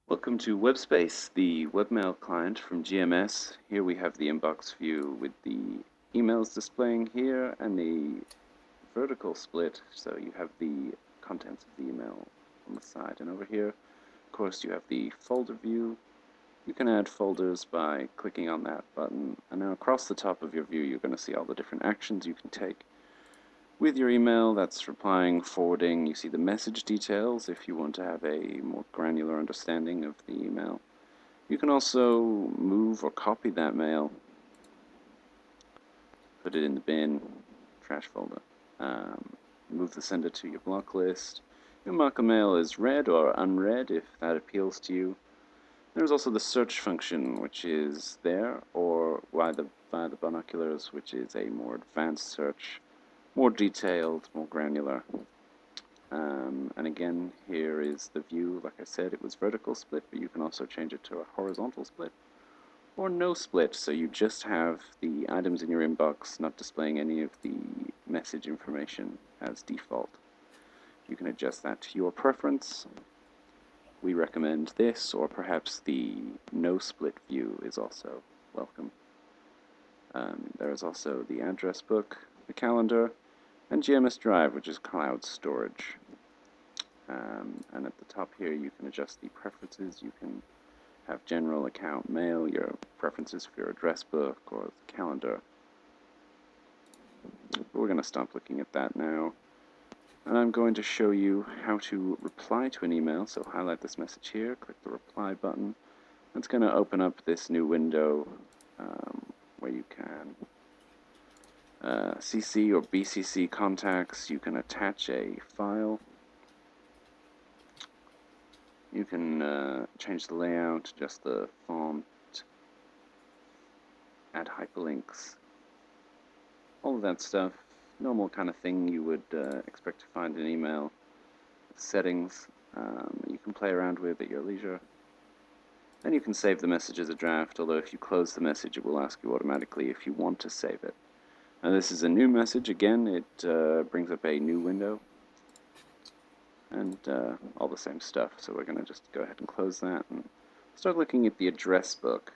Welcome to Webspace, the webmail client from GMS. Here we have the inbox view with the emails displaying here and the vertical split, so you have the contents of the email on the side. And over here, of course, you have the folder view. You can add folders by clicking on that button. And now across the top of your view, you're going to see all the different actions you can take with your email. That's replying, forwarding. You see the message details if you want to have a more granular understanding of the email. You can also move or copy that mail, put it in the bin, trash folder, move the sender to your block list. You can mark a mail as read or unread if that appeals to you. There's also the search function, which is there, or via the binoculars, which is a more advanced search, more detailed, more granular. And again, here is the view. Like I said, it was vertical split, but you can also change it to a horizontal split or no split, so you just have the items in your inbox not displaying any of the message information as default. You can adjust that to your preference. We recommend this, or perhaps the no split view is also welcome. There is also the address book, the calendar, and GMS Drive, which is cloud storage. And at the top here, you can adjust the preferences. You can have general account mail, your preferences for your address book or the calendar. But we're going to stop looking at that now. And I'm going to show you how to reply to an email. So highlight this message here, click the reply button. It's going to open up this new window where you can CC or BCC contacts. You can attach a file. You can change the layout, adjust the font, add hyperlinks, all of that stuff. Normal kind of thing you would expect to find in email. Settings you can play around with at your leisure. Then you can save the message as a draft, although if you close the message it will ask you automatically if you want to save it. Now this is a new message. Again, it brings up a new window and all the same stuff. So we're going to just go ahead and close that and start looking at the address book.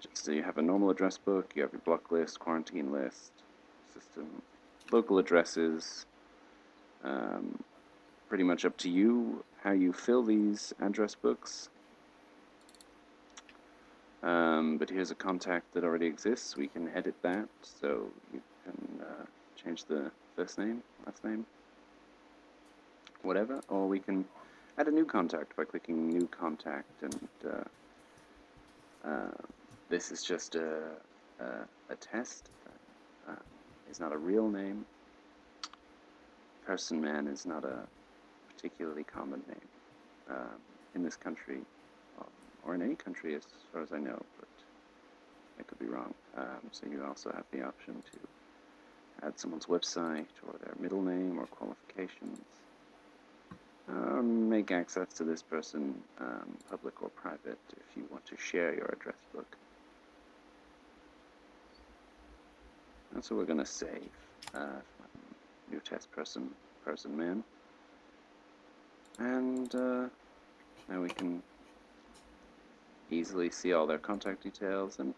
Just so you have a normal address book, you have your block list, quarantine list, system, local addresses. Pretty much up to you how you fill these address books. But here's a contact that already exists. We can edit that, so you can change the first name, last name, whatever, or we can add a new contact by clicking New Contact, and this is just a test. It's not a real name. Person Man is not a particularly common name in this country, or in any country as far as I know, but I could be wrong. So you also have the option to add someone's website or their middle name or qualifications. Make access to this person public or private if you want to share your address book. That's what we're going to save. New test person man. And now we can easily see all their contact details and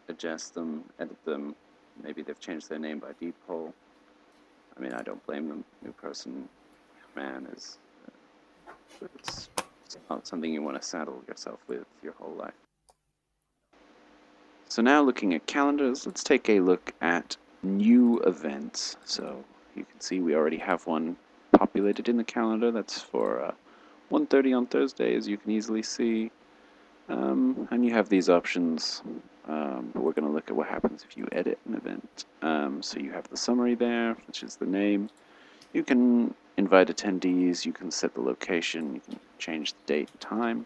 adjust them, edit them. Maybe they've changed their name by default. I mean, I don't blame them. New person man is it's not something you want to saddle yourself with your whole life. So now looking at calendars, let's take a look at new events. So you can see we already have one populated in the calendar. That's for 1:30 on Thursday, as you can easily see. And you have these options, but we're going to look at what happens if you edit an event. So you have the summary there, which is the name. You can invite attendees, you can set the location, you can change the date and time.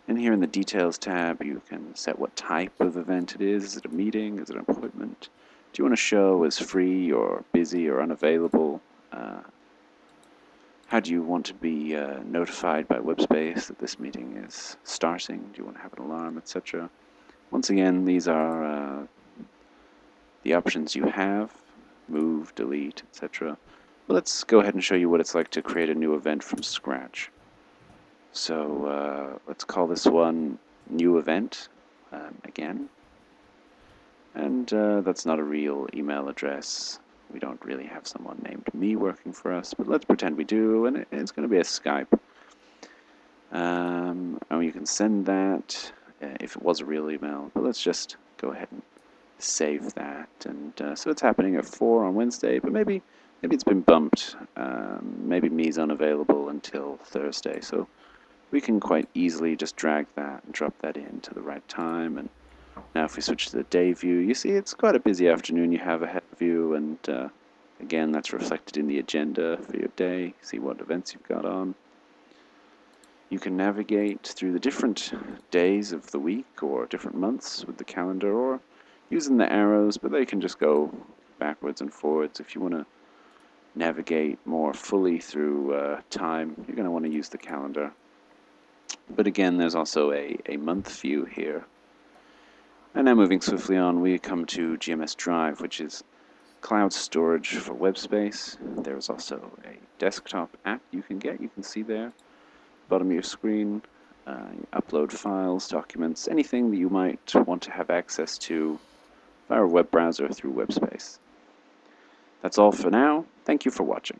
And here in the Details tab, you can set what type of event it is. Is it a meeting? Is it an appointment? Do you want to show as free or busy or unavailable? How do you want to be notified by Webspace that this meeting is starting? Do you want to have an alarm, etc.? Once again, these are the options you have: move, delete, etc. But let's go ahead and show you what it's like to create a new event from scratch. So let's call this one new event again. And that's not a real email address. We don't really have someone named me working for us, but let's pretend we do, and it's going to be a Skype. And you can send that if it was a real email, but let's just go ahead and save that. And so it's happening at 4 on Wednesday, but maybe it's been bumped. Maybe me's unavailable until Thursday, so we can quite easily just drag that and drop that into the right time. And now if we switch to the day view, you see it's quite a busy afternoon you have ahead of you, and again, that's reflected in the agenda for your day. See what events you've got on. You can navigate through the different days of the week or different months with the calendar, or using the arrows, but they can just go backwards and forwards. If you want to navigate more fully through time, you're going to want to use the calendar. But again, there's also a month view here. And now moving swiftly on, we come to GMS Drive, which is cloud storage for Webspace. There's also a desktop app you can get. You can see there, bottom of your screen, you upload files, documents, anything that you might want to have access to via a web browser through Webspace. That's all for now. Thank you for watching.